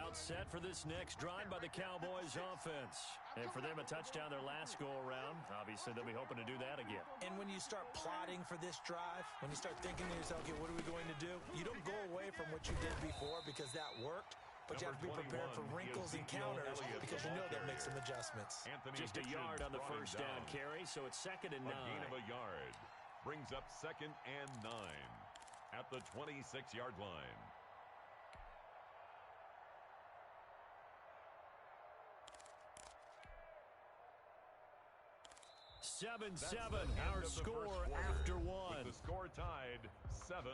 out set for this next drive by the Cowboys offense. And for them, a touchdown their last go-around. Obviously, they'll be hoping to do that again. And when you start plotting for this drive, when you start thinking to yourself, okay, what are we going to do? You don't go away from what you did before because that worked. But you have to be prepared for wrinkles and counters because you know they'll make some adjustments. Just a yard on the first down carry, so it's 2nd and 9. A gain of a yard brings up 2nd and 9 at the 26-yard line. Seven, our score after one. The score tied 7-7.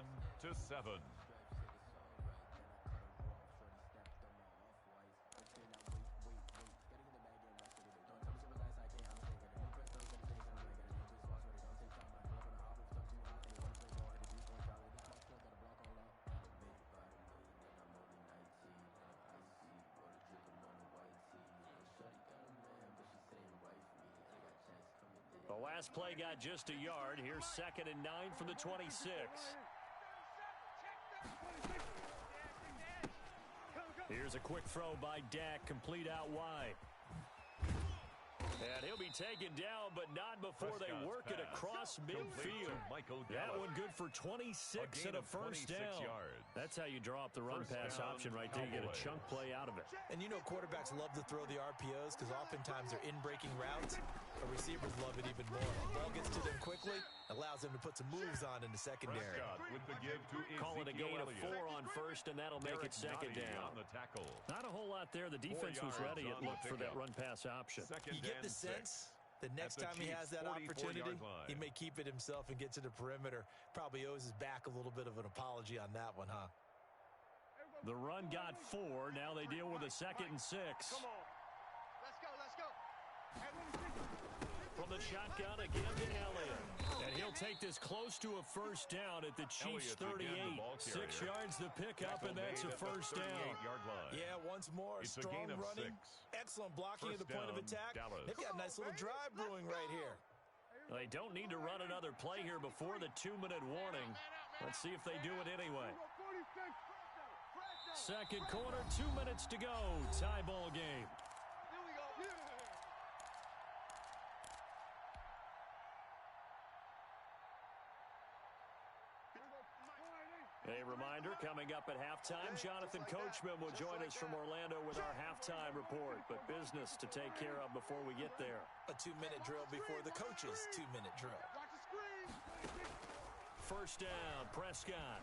The last play got just a yard. Here's 2nd and 9 from the 26. Here's a quick throw by Dak, complete out wide. And he'll be taken down, but not before they work it across midfield. That one good for 26 and a first down. That's how you draw up the run-pass option right there. You get a chunk play out of it. And you know quarterbacks love to throw the RPOs because oftentimes they're in-breaking routes. But receivers love it even more. The ball gets to them quickly, allows them to put some moves on in the secondary. Call it a gain of 4 on first, and that'll make it 2nd down. Not a whole lot there. The defense was ready. It looked for that run-pass option. You get the sense the next time he has that opportunity, he may keep it himself and get to the perimeter. Probably owes his back a little bit of an apology on that one, huh? The run got 4. Now they deal with a 2nd and 6. Come on. Let's go. From the shotgun again to Elliott. And he'll take this close to a first down at the Chiefs' 38. 6 yards to pick up, and that's a first down. Yeah, once more, strong running. Excellent blocking at the point of attack. They've got a nice little drive brewing right here. They don't need to run another play here before the 2-minute warning. Let's see if they do it anyway. Second quarter, 2 minutes to go. Tie ball game. A reminder, coming up at halftime, Jonathan Coachman will join us from Orlando with our halftime report, but business to take care of before we get there. A 2-minute drill before the coach's 2-minute drill. First down, Prescott.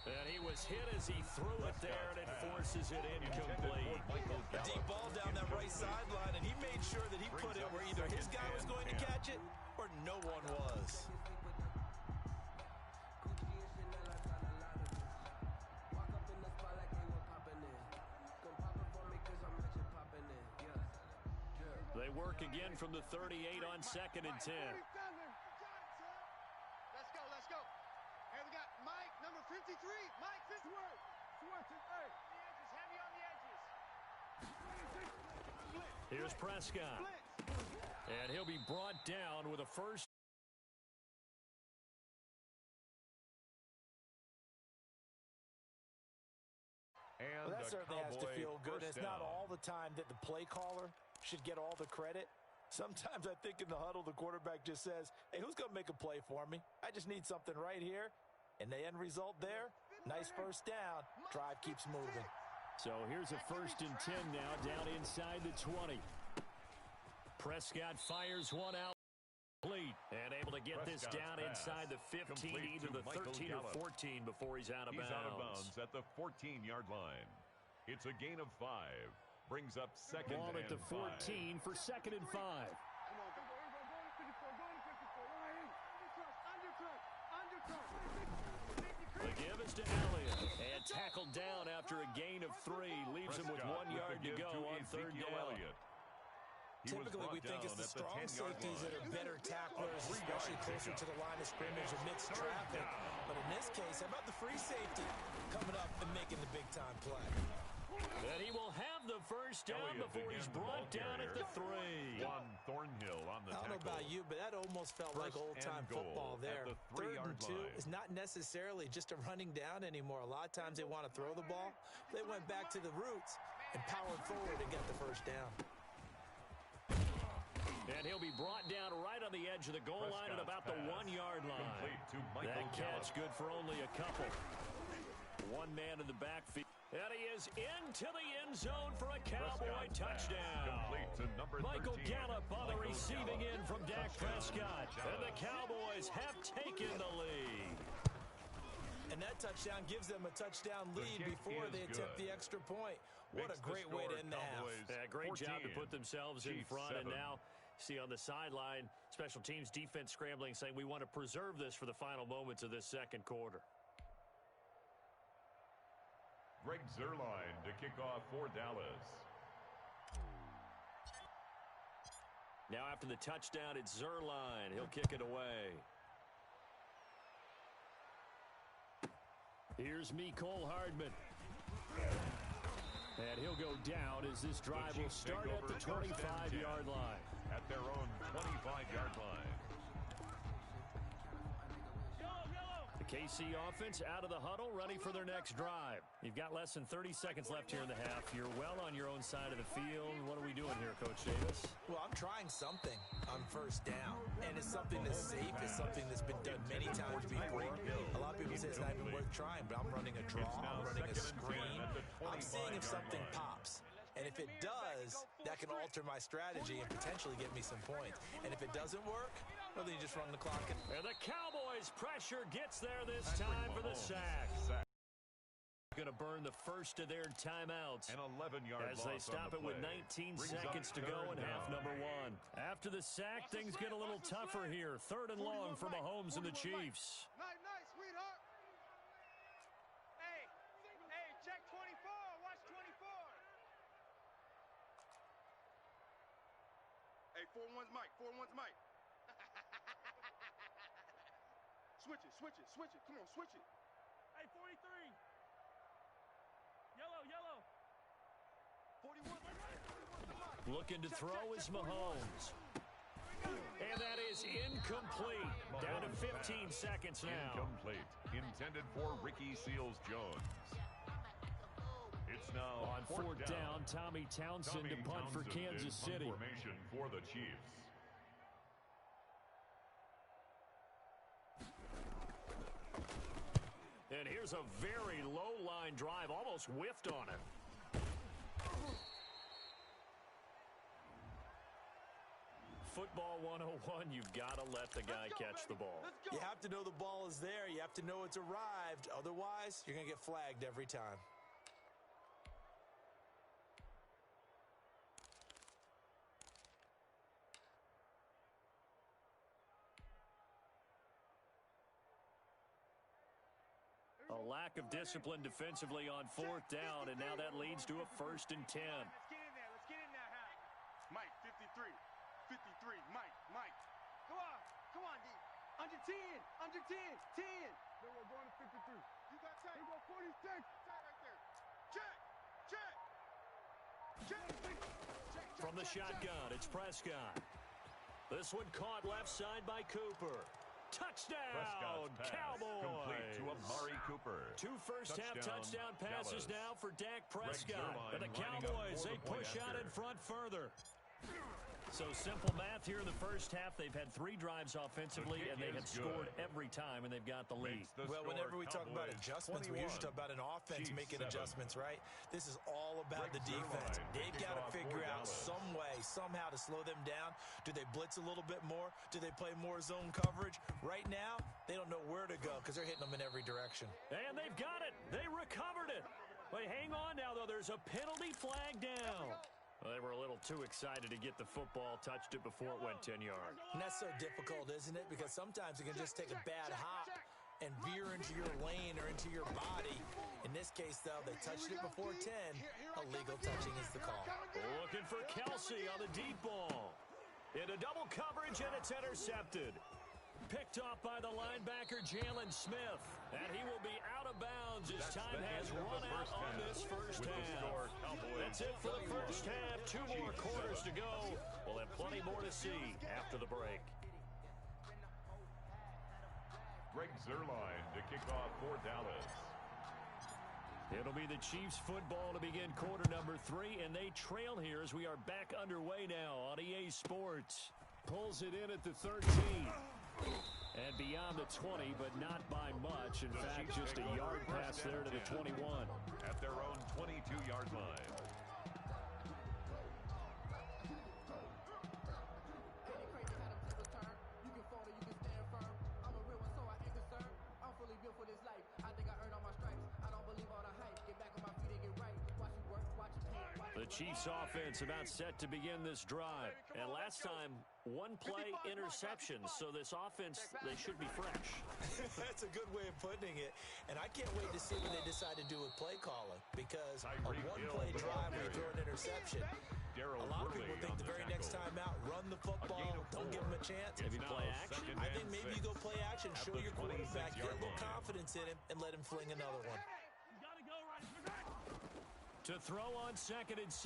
And he was hit as he threw it there, and it forces it incomplete. A deep ball down that right sideline, and he made sure that he put it where either his guy was going to catch it or no one was. They work again from the 38 on 2nd and 10. Let's go. Hey, we got Mike, number 53. Mike, 53. Heavy on the edges. Here's Prescott. And he'll be brought down with a first. Well, that certainly has to feel good. It's not all the time that the play caller should get all the credit. Sometimes I think in the huddle, the quarterback just says, hey, who's going to make a play for me? I just need something right here. And the end result there, nice first down. Drive keeps moving. So here's a 1st and 10 now, down inside the 20. Prescott fires one out. Complete. And able to get this down inside the 15, either the 13 or 14 before he's out of bounds. He's out of bounds at the 14-yard line. It's a gain of 5. Brings up 2nd and 5. Ball at the 14 for 2nd and 5. The give is to Elliott. And tackled down after a gain of 3. Leaves him with 1 yard to go on 3rd down. Typically, we think it's the strong safeties that are better tacklers, especially closer to the line of scrimmage amidst traffic. But in this case, how about the free safety coming up and making the big-time play? And he will have the first down before he's brought down at the 3. Juan Thornhill on the tackle. don't know about you, but that almost felt like old-time football there. 3rd and 2 is not necessarily just a running down anymore. A lot of times they want to throw the ball. They went back to the roots and powered forward and got the first down. And he'll be brought down right on the edge of the goal line at about the 1-yard line. That catch good for only a couple. One man in the backfield. And he is into the end zone for a Cowboy touchdown. Michael Gallup on the receiving end from Dak Prescott. And the Cowboys have taken the lead. And that touchdown gives them a touchdown lead before they attempt the extra point. What a great way to end the half. Yeah, great job to put themselves in front. And now, see on the sideline, special teams defense scrambling, saying we want to preserve this for the final moments of this second quarter. Greg Zuerlein to kick off for Dallas. Now after the touchdown, it's Zuerlein. He'll kick it away. Here's Mecole Hardman. And he'll go down as this drive will start at the 25-yard line. At their own 25-yard line. The KC offense out of the huddle, ready for their next drive. You've got less than 30 seconds left here in the half. You're well on your own side of the field. What are we doing here, Coach Davis? Well, I'm trying something on first down, and it's something that's safe. It's something that's been done many times before. A lot of people say it's not even worth trying, but I'm running a draw. I'm running a screen. I'm seeing if something pops. And if it does, that can alter my strategy and potentially get me some points. And if it doesn't work, well, then you just run the clock. And the Cowboys' pressure gets there this time for the sack. Going to burn the first of their timeouts An 11-yard as they stop it with 19 seconds to go in half number 1. After the sack, things get a little tougher here. 3rd and long for Mahomes and the Chiefs. Nice, sweetheart. Hey, check 24. Watch 24. Hey, 4-1's Mike. 4-1's Mike. Switch it. Come on, switch it. Hey, 43. Yellow. 41. Looking to throw is Mahomes. And that is incomplete. Down to 15 seconds now. Incomplete. Intended for Ricky Seals-Jones. It's now on fourth down. Tommy Townsend to punt for Kansas City. Formation for the Chiefs. And here's a very low line drive, almost whiffed on it. Football 101, you've got to let the guy catch the ball. You have to know the ball is there. You have to know it's arrived. Otherwise, you're going to get flagged every time. A lack of discipline defensively on fourth down, and now that leads to a 1st and 10. Let's get in there, Hal. Mike, 53, Mike. Come on, D. Under 10, 10. No, we're going to 53. You got tight. We go 46. Tight right there. Check. From the shotgun, it's Prescott. This one caught left side by Cooper. Touchdown, Cowboys! Complete to Amari Cooper. 2 first-half touchdown passes now for Dak Prescott. And the Cowboys, they push out in front further. So simple math here in the first half. They've had 3 drives offensively, and they have scored every time, and they've got the lead. Well, whenever we talk about adjustments, we usually talk about an offense making adjustments, right? This is all about the defense. They've got to figure out some way, somehow to slow them down. Do they blitz a little bit more? Do they play more zone coverage? Right now, they don't know where to go because they're hitting them in every direction. And they've got it. They recovered it. But hang on now, though. There's a penalty flag down. Well, they were a little too excited to get the football, touched it before it went 10 yards. And that's so difficult, isn't it? Because sometimes you can just take a bad hop and veer into your lane or into your body. In this case, though, they touched it before 10. Illegal touching is the call. Looking for Kelsey on the deep ball. Into double coverage, and it's intercepted. picked off by the linebacker, Jalen Smith. And he will be out of bounds as time has run out on this first half. That's it for the first half. 2 more quarters to go. We'll have plenty more to see after the break. Greg Zuerlein to kick off for Dallas. It'll be the Chiefs football to begin quarter number 3, and they trail here as we are back underway now on EA Sports. Pulls it in at the 13. And beyond the 20, but not by much. In fact, just a yard pass there to the 21. At their own 22-yard line. The Chiefs offense about set to begin this drive. And last time, 1 play interception. So this offense, they should be fresh. That's a good way of putting it. And I can't wait to see what they decide to do with play calling. Because a 1-play drive where you throw an interception, a lot of people think the very next time out, run the football, don't give them a chance. Maybe play action. I think maybe you go play action, show your quarterback, get a little confidence in him, and let him fling another one. To throw on 2nd and 6.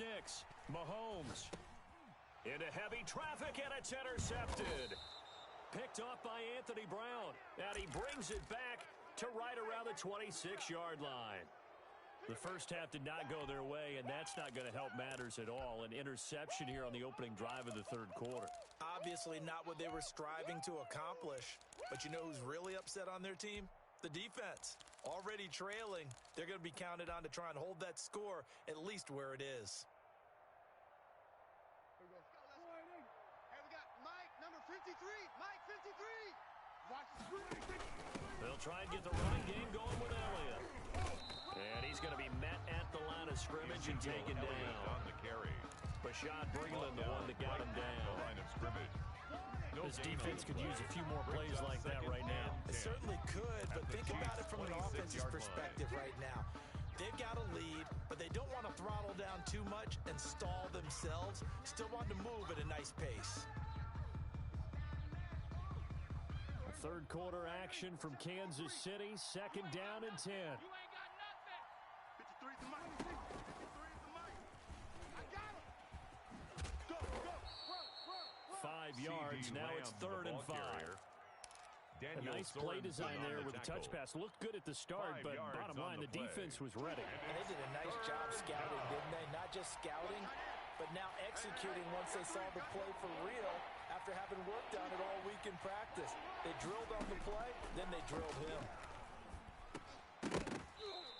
Mahomes. Into heavy traffic, and it's intercepted. Picked off by Anthony Brown. And he brings it back to right around the 26-yard line. The first half did not go their way, and that's not going to help matters at all. An interception here on the opening drive of the third quarter. Obviously not what they were striving to accomplish. But you know who's really upset on their team? The defense. Already trailing, they're going to be counted on to try and hold that score at least where it is. Hey, we got Mike, number 53. Mike, 53. Watch the screen. They'll try and get the running game going with Elliott. And he's going to be met at the line of scrimmage and taken down. On the carry. Bashad Breeland, the one that got him down. Line of scrimmage. This defense could use a few more plays like that right now. It certainly could, but think about it from an offense's perspective right now. They've got a lead, but they don't want to throttle down too much and stall themselves. Still want to move at a nice pace. Third quarter action from Kansas City. 2nd down and 10. 53 to Mike. 53 to Mike. I got him. Go, go. Run. 5 yards. Now it's 3rd and 5. A nice play design there with the touch pass. Looked good at the start, but bottom line, the defense was ready. And they did a nice job scouting, didn't they? Not just scouting, but now executing once they saw the play for real after having worked on it all week in practice. They drilled on the play, then they drilled him.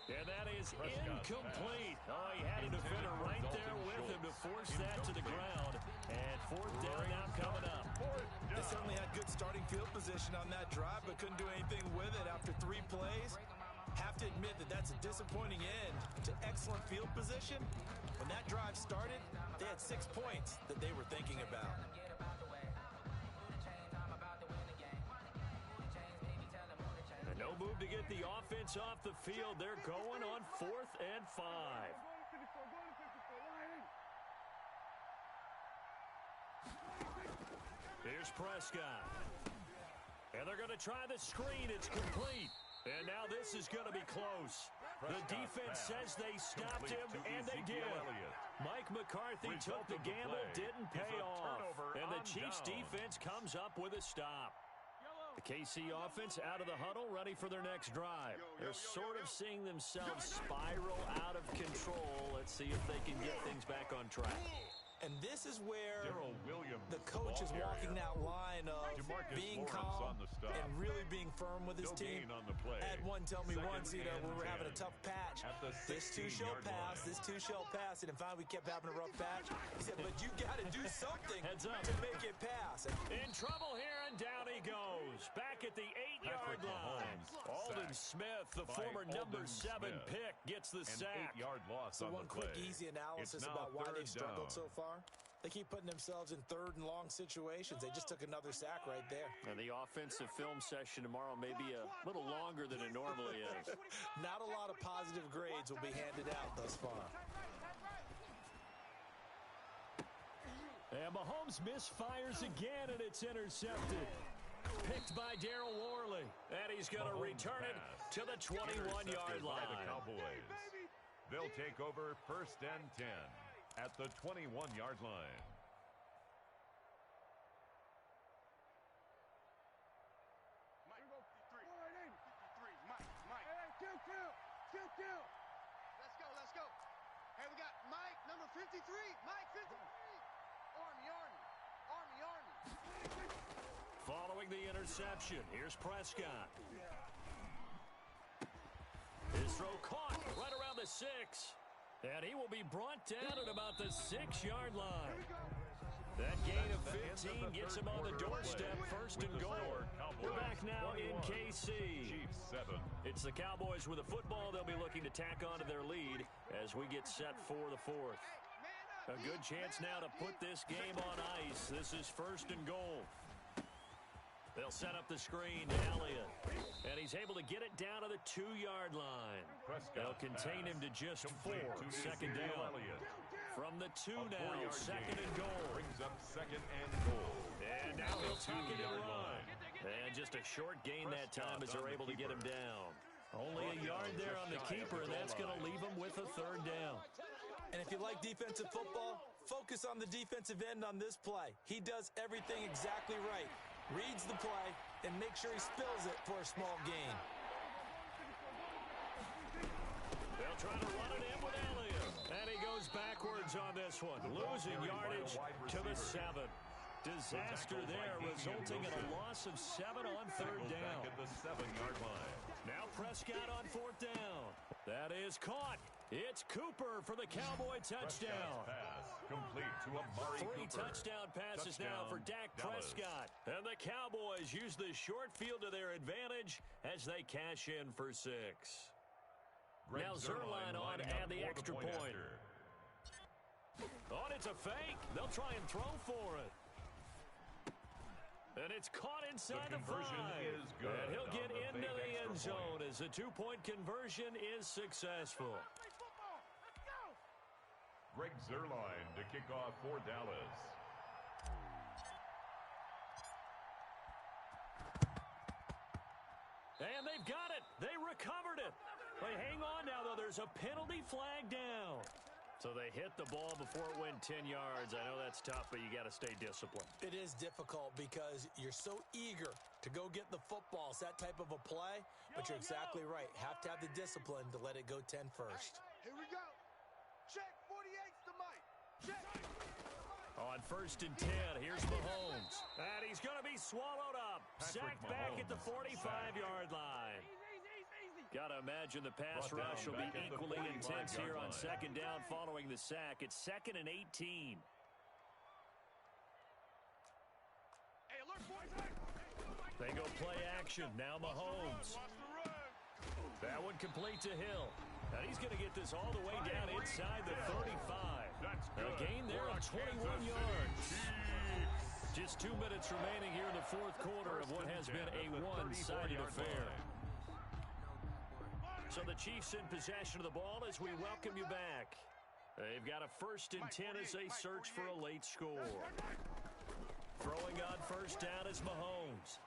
And that is incomplete. Oh, he had a defender right there with him to force that to the ground. And 4th down now coming up. They certainly had good starting field position on that drive, but couldn't do anything with it after 3 plays. Have to admit that that's a disappointing end to excellent field position. When that drive started, they had 6 points that they were thinking about. And no move to get the offense off the field. They're going on 4th and 5. Here's Prescott. And they're going to try the screen. It's complete. And now this is going to be close. The defense says they stopped him, and they did. Mike McCarthy took the gamble, didn't pay off. And the Chiefs defense comes up with a stop. The KC offense out of the huddle, ready for their next drive. They're sort of seeing themselves spiral out of control. Let's see if they can get things back on track. And this is where the coach is walking that line of being calm and really being firm with his team. I had one tell me once, when we were having a tough patch, this too shall pass, this too shall pass. And finally we kept having a rough patch. He said, but you got to do something to make it pass. In trouble here, and down he goes. Back at the 8-yard line. Aldon Smith, the former number 7 pick, gets the sack. So one quick, easy analysis about why they've struggled so far. They keep putting themselves in 3rd and long situations. They just took another sack right there. And the offensive film session tomorrow may be a little longer than it normally is. Not a lot of positive grades will be handed out thus far. And Mahomes misfires again, and it's intercepted. Picked by Darryl Worley. And he's going to return it to the 21-yard line. The Cowboys. They'll take over 1st and 10 at the 21-yard line. Let's go. Hey, we got Mike, number 53. Mike, 53. Army. Following the interception, here's Prescott. His throw caught right around the 6. And he will be brought down at about the 6-yard line. That gain of 15 gets him on the doorstep, 1st and goal. We're back now in KC. Chiefs 7. It's the Cowboys with the football. They'll be looking to tack onto their lead as we get set for the 4th. A good chance now to put this game on ice. This is 1st and goal. They'll set up the screen to Elliott. And he's able to get it down to the 2-yard line. They'll contain him to just 4. 2nd down. From the 2 now, 2nd and goal. Brings up 2nd and goal. And now he'll tuck it and run. And just a short gain that time as they're able to get him down. Only a yard there on the keeper, and that's going to leave him with a 3rd down. And if you like defensive football, focus on the defensive end on this play. He does everything exactly right. Reads the play and make sure he spills it for a small gain. They'll try to run it in with Elliott. And he goes backwards on this one, losing yardage to the 7. Disaster there, resulting in a loss of 7 on 3rd down. At the 7-yard line. Now Prescott on 4th down. That is caught. It's Cooper for the Cowboy touchdown. Pass complete to Amari 3 Cooper. touchdown passes now for Dak Dallas. Prescott. And the Cowboys use the short field to their advantage as they cash in for 6. Now Zerline on to add the extra point. Oh, and it's a fake. They'll try and throw for it. And it's caught inside the 5. Is good and he'll get on the into the fake end extra zone point. as the 2-point conversion is successful. Greg Zerline to kick off for Dallas. And they've got it. They recovered it. They hang on now, though. There's a penalty flag down. So they hit the ball before it went 10 yards. I know that's tough, but you got to stay disciplined. It is difficult because you're so eager to go get the football. It's that type of a play, but you're exactly right. Have to have the discipline to let it go 10 first. Here we go. Check 48's the mic. Check. On 1st and 10, here's Mahomes. And he's going to be swallowed up. Sacked back at the 45-yard line. Got to imagine the pass rush will be equally intense here on 2nd down following the sack. It's 2nd and 18. Hey, alert, boys. They go play action. Now Mahomes. That one complete to Hill. And he's going to get this all the way down inside the 35. A gain there of 21 yards. Just 2 minutes remaining here in the 4th quarter of what has been a one-sided affair. So the Chiefs in possession of the ball as we welcome you back. They've got a 1st and 10 as they search for a late score. Throwing on 1st down is Mahomes.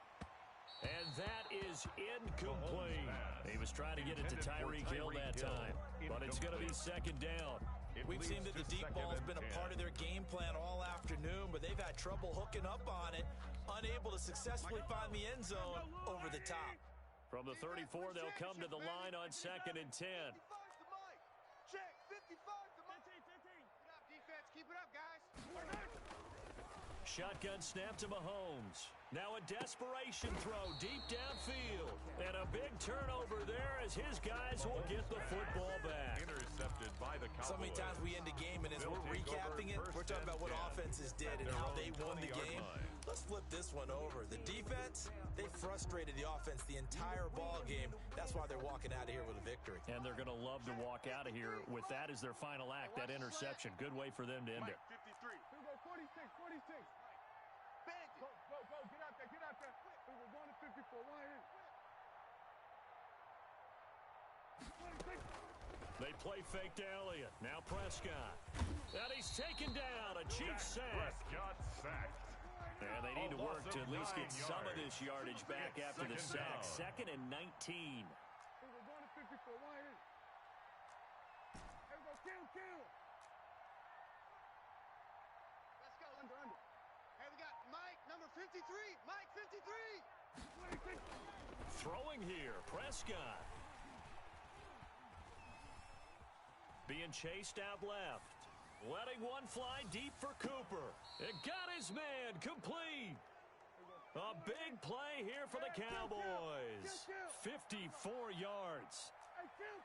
And that is incomplete. He was trying to get it to Tyreek Hill that time, but it's going to be 2nd down. We've seen that the deep ball has been a part of their game plan all afternoon, but they've had trouble hooking up on it, unable to successfully find the end zone over the top. From the 34, they'll come to the line on 2nd and 10. 55's the mic. Check 55's the mic. 15. Keep it up, defense. Keep it up, guys. Shotgun snap to Mahomes. Now a desperation throw deep downfield. And a big turnover there as his guys will get the football back. Intercepted by the Cowboys. So many times we end a game, and as we're recapping it, we're talking about what offenses did and how they won the game. Let's flip this one over. The defense, they frustrated the offense the entire ball game. That's why they're walking out of here with a victory. And they're going to love to walk out of here with that as their final act, that interception. Good way for them to end it. 53. Here we go, 46. Go, get out there. We were going to 54, one in. 26. They play fake to Elliott. Now Prescott. And he's taken down. A Chiefs sack. Prescott sacked. And they need to work to at least get some of this yardage back after the sack. 2nd and 19. Here we go, going to 54. Wide in. Here we go, kill. Let's go. Under. Hey, we got Mike, number 53. Mike, 53. 26. Throwing here, Prescott. Being chased out left. Letting one fly deep for Cooper. It got his man complete. A big play here for the Cowboys. 54 yards. Hey, kill.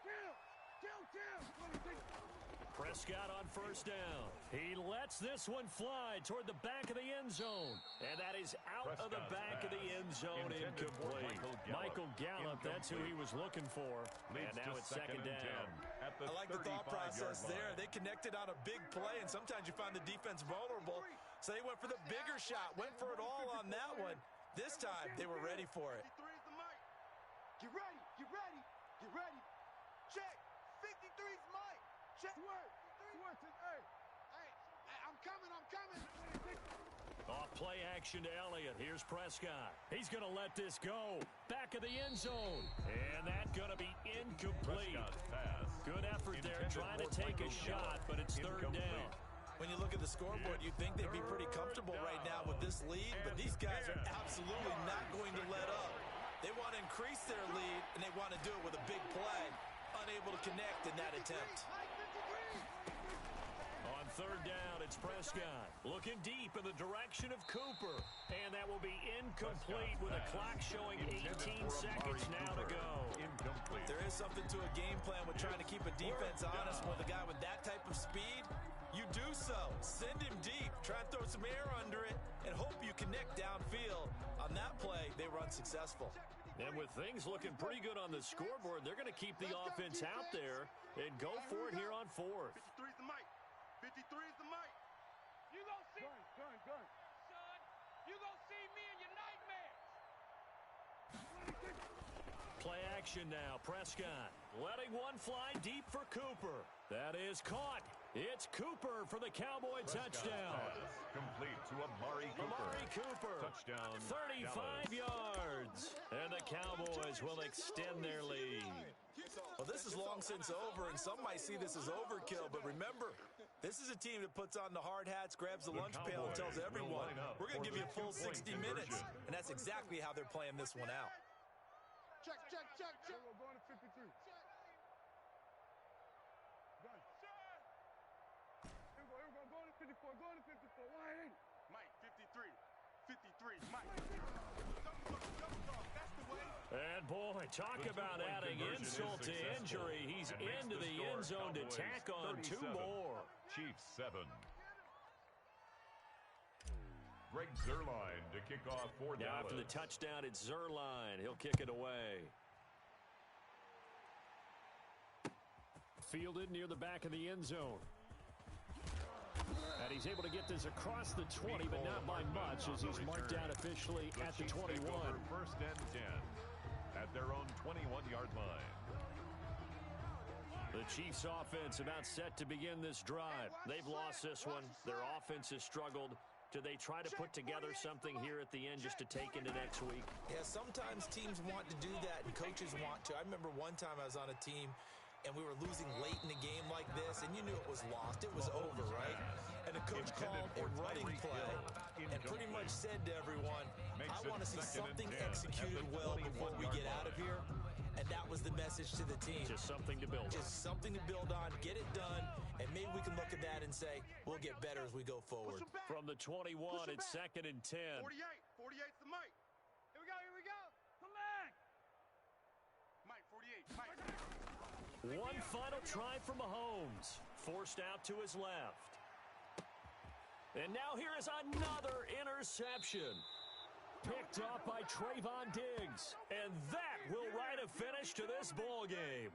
26. Prescott on 1st down. He lets this one fly toward the back of the end zone. And that is out of the back of the end zone, incomplete. Michael Gallup, that's who he was looking for. And now it's 2nd down. I like the thought process there. They connected on a big play, and sometimes you find the defense vulnerable. So they went for the bigger shot, went for it all on that one. This time, they were ready for it. 53 is the Mike. Get ready. Check. 53 is Mike. Check. Switch it, hey. Hey, I'm coming. Off play action to Elliott. Here's Prescott. He's going to let this go. Back of the end zone. And that's going to be incomplete. Good effort there trying to take a shot, but it's 3rd down. When you look at the scoreboard, you'd think they'd be pretty comfortable right now with this lead, but these guys are absolutely not going to let up. They want to increase their lead, and they want to do it with a big play. Unable to connect in that attempt. On 3rd down, it's Prescott. Looking deep in the direction of Cooper. And that will be incomplete with a clock showing 18 seconds now to go. There is something to a game plan with trying to keep a defense honest with a guy with that type of speed. You do so. Send him deep. Try and throw some air under it and hope you connect downfield. On that play, they were unsuccessful. And with things looking pretty good on the scoreboard, they're going to keep the offense out there and go for it here on 4th. 53 is the Mike. 53 is the Mike. You gonna see gun. Son, you gonna see me in your nightmares. 26. Play action now. Prescott letting one fly deep for Cooper. That is caught. It's Cooper for the Cowboy touchdown. Complete to Amari Cooper. Touchdown. 35 yards. And the Cowboys will extend their lead. Well, this is long since over, and some might see this as overkill. But remember, this is a team that puts on the hard hats, grabs the lunch pail, and tells everyone, we're going to give you a full 60 minutes. And that's exactly how they're playing this one out. Check. Here we go, going to 53. Gun. Here we go, going to 54. Wide in. Mike, 53. 53, Mike. That's the way. And boy, talk about adding insult to injury. He's into the end zone to tack on 2 more. Chiefs 7. Greg Zuerlein to kick off for Now Dallas. after the touchdown, it's Zuerlein. He'll kick it away. Fielded near the back of the end zone. And he's able to get this across the 20, but not by much, as he's marked down officially at the 21. 1st and 10 at their own 21-yard line. The Chiefs' offense about set to begin this drive. They've lost this one. Their offense has struggled. Do they try to put together something here at the end just to take into next week? Yeah, sometimes teams want to do that, and coaches want to. I remember one time I was on a team, and we were losing late in a game like this, and you knew it was lost. It was over, right? And the coach called a running play and pretty much said to everyone, I want to see something executed well before we get out of here. And that was the message to the team. Just something to build on. Just something to build on, get it done, and maybe we can look at that and say, we'll get better as we go forward. From the 21, it's 2nd and 10. 48's the Mike. Here we go. Select. Mike, 48, Mike. One final try for Mahomes. Forced out to his left. And now here is another interception. Picked off by Trayvon Diggs. And that will write a finish to this ball game.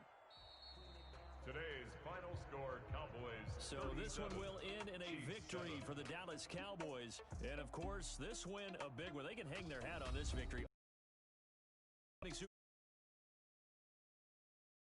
Today's final score, Cowboys. So this one will end in a victory for the Dallas Cowboys. And, of course, this win a big one. They can hang their hat on this victory.